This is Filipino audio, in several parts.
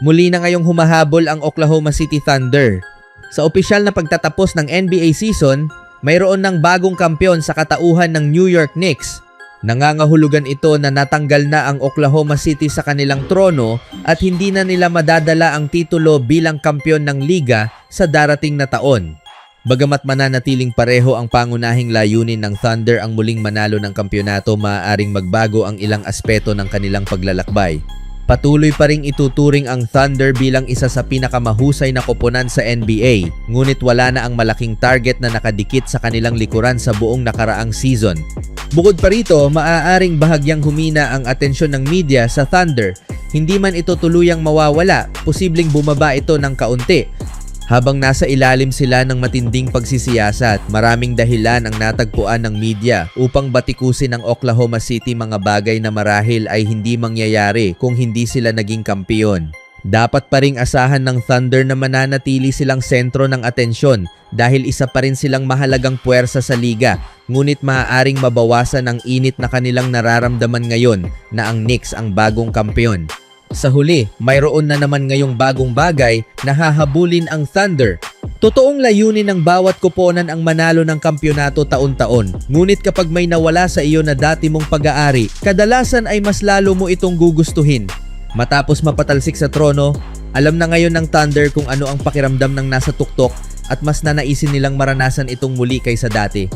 Muli na ngayong humahabol ang Oklahoma City Thunder. Sa opisyal na pagtatapos ng NBA season, mayroon ng bagong kampiyon sa katauhan ng New York Knicks. Nangangahulugan ito na natanggal na ang Oklahoma City sa kanilang trono at hindi na nila madadala ang titulo bilang kampiyon ng liga sa darating na taon. Bagamat mananatiling pareho ang pangunahing layunin ng Thunder ang muling manalo ng kampyonato, maaaring magbago ang ilang aspeto ng kanilang paglalakbay. Patuloy pa ring ituturing ang Thunder bilang isa sa pinakamahusay na koponan sa NBA, ngunit wala na ang malaking target na nakadikit sa kanilang likuran sa buong nakaraang season. Bukod pa rito, maaaring bahagyang humina ang atensyon ng media sa Thunder. Hindi man ito tuluyang mawawala, posibleng bumaba ito ng kaunti. Habang nasa ilalim sila ng matinding pagsisiyasat, maraming dahilan ang natagpuan ng media upang batikusin ng Oklahoma City mga bagay na marahil ay hindi mangyayari kung hindi sila naging kampiyon. Dapat pa ring asahan ng Thunder na mananatili silang sentro ng atensyon dahil isa pa rin silang mahalagang puwersa sa liga, ngunit maaaring mabawasan ang init na kanilang nararamdaman ngayon na ang Knicks ang bagong kampiyon. Sa huli, mayroon na naman ngayong bagong bagay na hahabulin ang Thunder. Totoong layunin ng bawat koponan ang manalo ng kampyonato taon-taon. Ngunit kapag may nawala sa iyo na dati mong pag-aari, kadalasan ay mas lalo mo itong gugustuhin. Matapos mapatalsik sa trono, alam na ngayon ng Thunder kung ano ang pakiramdam ng nasa tuktok at mas nanaisin nilang maranasan itong muli kaysa dati.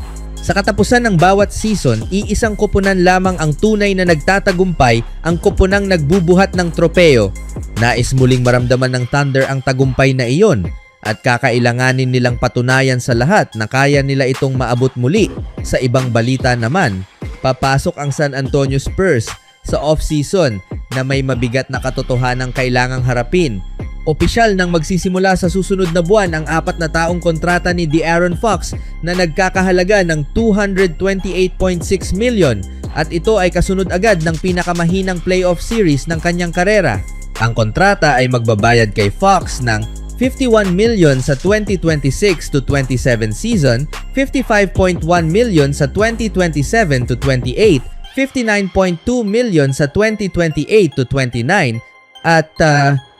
Sa katapusan ng bawat season, iisang koponan lamang ang tunay na nagtatagumpay, ang koponang nagbubuhat ng tropeo. Nais muling maramdaman ng Thunder ang tagumpay na iyon at kakailanganin nilang patunayan sa lahat na kaya nila itong maabot muli. Sa ibang balita naman, papasok ang San Antonio Spurs sa off-season na may mabigat na katotohanang kailangang harapin. Opisyal nang magsisimula sa susunod na buwan ang 4 na taong kontrata ni De'Aaron Fox na nagkakahalaga ng $228.6 million at ito ay kasunod agad ng pinakamahinang playoff series ng kanyang karera. Ang kontrata ay magbabayad kay Fox ng $51 million sa 2026-27 season, $55.1 million sa 2027-28, $59.2 million sa 2028-29 at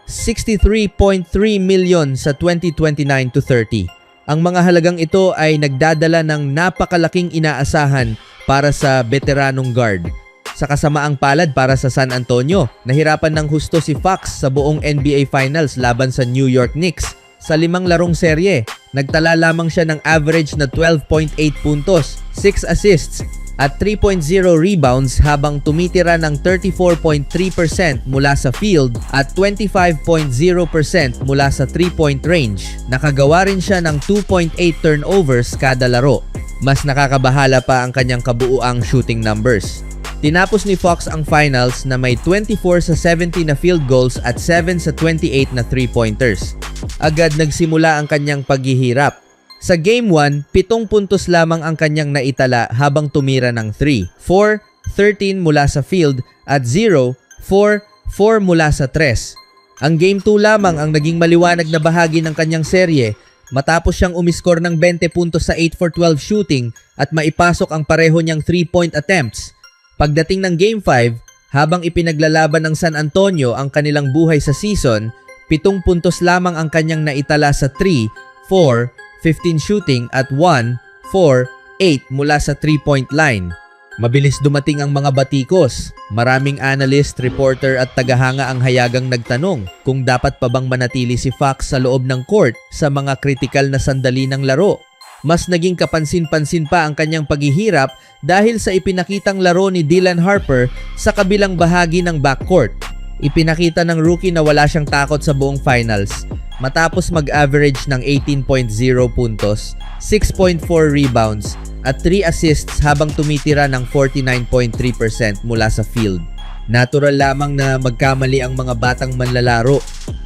$63.3 million sa 2029-30. Ang mga halagang ito ay nagdadala ng napakalaking inaasahan para sa veteranong guard. Sa kasamaang palad para sa San Antonio, nahirapan ng husto si Fox sa buong NBA Finals laban sa New York Knicks. Sa 5 larong serye, nagtala lamang siya ng average na 12.8 puntos, 6 assists, at 3.0 rebounds habang tumitira ng 34.3% mula sa field at 25.0% mula sa 3-point range. Nakagawa rin siya ng 2.8 turnovers kada laro. Mas nakakabahala pa ang kanyang kabuuang shooting numbers. Tinapos ni Fox ang finals na may 24 sa 70 na field goals at 7 sa 28 na 3-pointers. Agad nagsimula ang kanyang paghihirap. Sa Game 1, 7 puntos lamang ang kanyang naitala habang tumira ng 3, 4, 13 mula sa field at 0, 4, 4 mula sa 3. Ang Game 2 lamang ang naging maliwanag na bahagi ng kanyang serye matapos siyang umiskor ng 20 puntos sa 8 for 12 shooting at maipasok ang pareho niyang 3-point attempts. Pagdating ng Game 5, habang ipinaglalaban ng San Antonio ang kanilang buhay sa season, 7 puntos lamang ang kanyang naitala sa 3, 4, 15 shooting at 1, 4, 8 mula sa 3-point line. Mabilis dumating ang mga batikos. Maraming analyst, reporter at tagahanga ang hayagang nagtanong kung dapat pa bang manatili si Fox sa loob ng court sa mga kritikal na sandali ng laro. Mas naging kapansin-pansin pa ang kanyang paghihirap dahil sa ipinakitang laro ni Dylan Harper sa kabilang bahagi ng backcourt. Ipinakita ng rookie na wala siyang takot sa buong finals matapos mag-average ng 18.0 puntos, 6.4 rebounds at 3 assists habang tumitira ng 49.3% mula sa field. Natural lamang na magkamali ang mga batang manlalaro.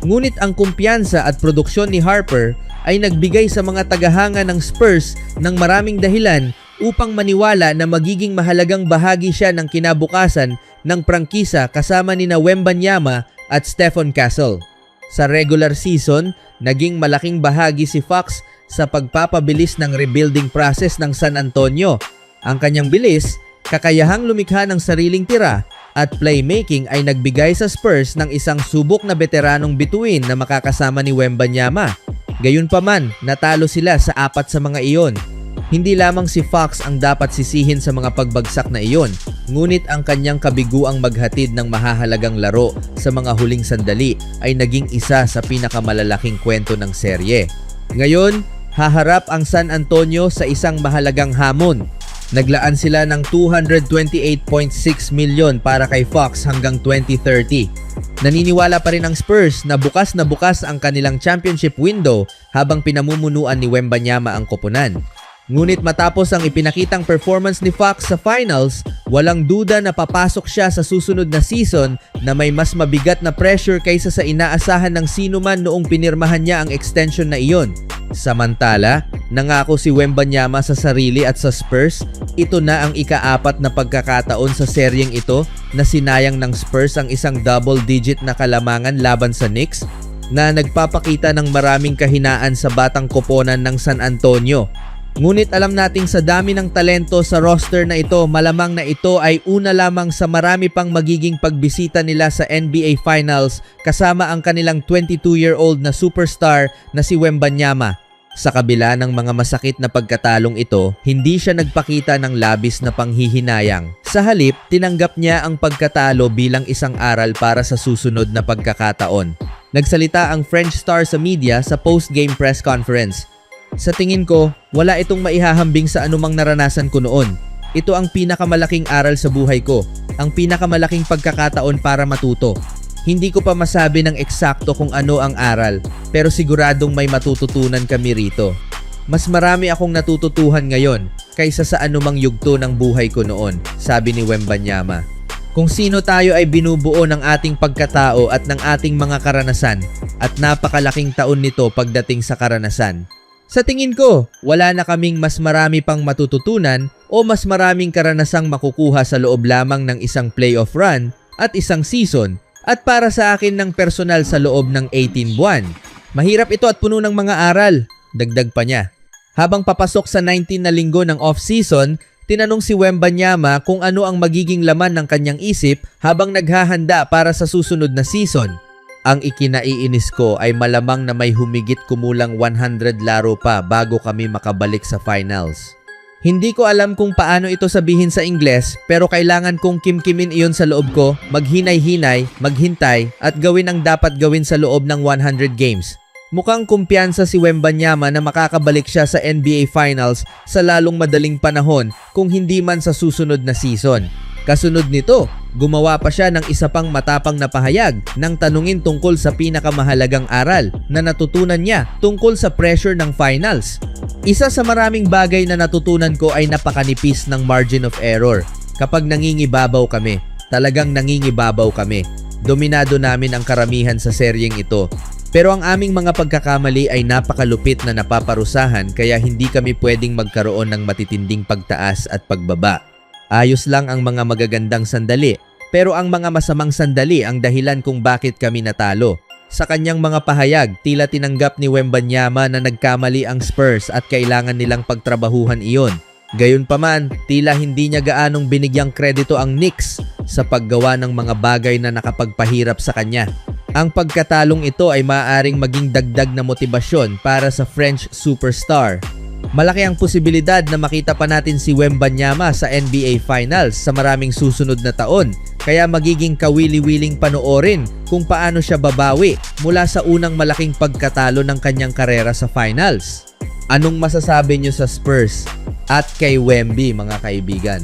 Ngunit ang kumpiyansa at produksyon ni Harper ay nagbigay sa mga tagahanga ng Spurs ng maraming dahilan upang maniwala na magiging mahalagang bahagi siya ng kinabukasan ng prangkisa kasama nina Wembanyama at Stephon Castle. Sa regular season, naging malaking bahagi si Fox sa pagpapabilis ng rebuilding process ng San Antonio. Ang kanyang bilis, kakayahang lumikha ng sariling tira at playmaking ay nagbigay sa Spurs ng isang subok na veteranong bituin na makakasama ni Wembanyama. Gayunpaman, natalo sila sa 4 sa mga iyon. Hindi lamang si Fox ang dapat sisihin sa mga pagbagsak na iyon, ngunit ang kanyang kabiguang maghatid ng mahahalagang laro sa mga huling sandali ay naging isa sa pinakamalalaking kwento ng serye. Ngayon, haharap ang San Antonio sa isang mahalagang hamon. Naglaan sila ng $228.6 million para kay Fox hanggang 2030. Naniniwala pa rin ang Spurs na bukas ang kanilang championship window habang pinamumunuan ni Wembanyama ang koponan. Ngunit matapos ang ipinakitang performance ni Fox sa finals, walang duda na papasok siya sa susunod na season na may mas mabigat na pressure kaysa sa inaasahan ng sino man noong pinirmahan niya ang extension na iyon. Samantala, nangako si Wembanyama sa sarili at sa Spurs, ito na ang ika-4 na pagkakataon sa seryeng ito na sinayang ng Spurs ang isang double-digit na kalamangan laban sa Knicks na nagpapakita ng maraming kahinaan sa batang koponan ng San Antonio. Ngunit alam nating sa dami ng talento sa roster na ito, malamang na ito ay una lamang sa marami pang magiging pagbisita nila sa NBA Finals kasama ang kanilang 22-year-old na superstar na si Wembanyama. Sa kabila ng mga masakit na pagkatalong ito, hindi siya nagpakita ng labis na panghihinayang. Sa halip, tinanggap niya ang pagkatalo bilang isang aral para sa susunod na pagkakataon. Nagsalita ang French star sa media sa post-game press conference. Sa tingin ko, wala itong maihahambing sa anumang naranasan ko noon. Ito ang pinakamalaking aral sa buhay ko, ang pinakamalaking pagkakataon para matuto. Hindi ko pa masabi ng eksakto kung ano ang aral, pero siguradong may matututunan kami rito. Mas marami akong natututuhan ngayon kaysa sa anumang yugto ng buhay ko noon, sabi ni Wembanyama. Kung sino tayo ay binubuo ng ating pagkatao at ng ating mga karanasan, at napakalaking taon nito pagdating sa karanasan. Sa tingin ko, wala na kaming mas marami pang matututunan o mas maraming karanasang makukuha sa loob lamang ng isang playoff run at isang season at para sa akin ng personal sa loob ng 18 buwan. Mahirap ito at puno ng mga aral, dagdag pa niya. Habang papasok sa 19 na linggo ng off-season, tinanong si Wembanyama kung ano ang magiging laman ng kanyang isip habang naghahanda para sa susunod na season. Ang ikinaiinis ko ay malamang na may humigit kumulang 100 laro pa bago kami makabalik sa finals. Hindi ko alam kung paano ito sabihin sa Ingles pero kailangan kong kimkimin iyon sa loob ko, maghinay-hinay, maghintay at gawin ang dapat gawin sa loob ng 100 games. Mukhang kumpiyansa si Wembanyama na makakabalik siya sa NBA Finals sa lalong madaling panahon kung hindi man sa susunod na season. Kasunod nito, gumawa pa siya ng isa pang matapang na pahayag nang tanungin tungkol sa pinakamahalagang aral na natutunan niya tungkol sa pressure ng finals. Isa sa maraming bagay na natutunan ko ay napakanipis ng margin of error. Kapag nangingibabaw kami, talagang nangingibabaw kami. Dominado namin ang karamihan sa seryeng ito. Pero ang aming mga pagkakamali ay napakalupit na napaparusahan kaya hindi kami pwedeng magkaroon ng matitinding pagtaas at pagbaba. Ayos lang ang mga magagandang sandali, pero ang mga masamang sandali ang dahilan kung bakit kami natalo. Sa kanyang mga pahayag, tila tinanggap ni Wembanyama na nagkamali ang Spurs at kailangan nilang pagtrabahuhan iyon. Gayunpaman, tila hindi niya gaanong binigyang kredito ang Knicks sa paggawa ng mga bagay na nakapagpahirap sa kanya. Ang pagkatalong ito ay maaaring maging dagdag na motibasyon para sa French superstar. Malaki ang posibilidad na makita pa natin si Wembanyama sa NBA Finals sa maraming susunod na taon, kaya magiging kawili-wiling panoorin kung paano siya babawi mula sa unang malaking pagkatalo ng kanyang karera sa Finals. Anong masasabi niyo sa Spurs at kay Wemby, mga kaibigan?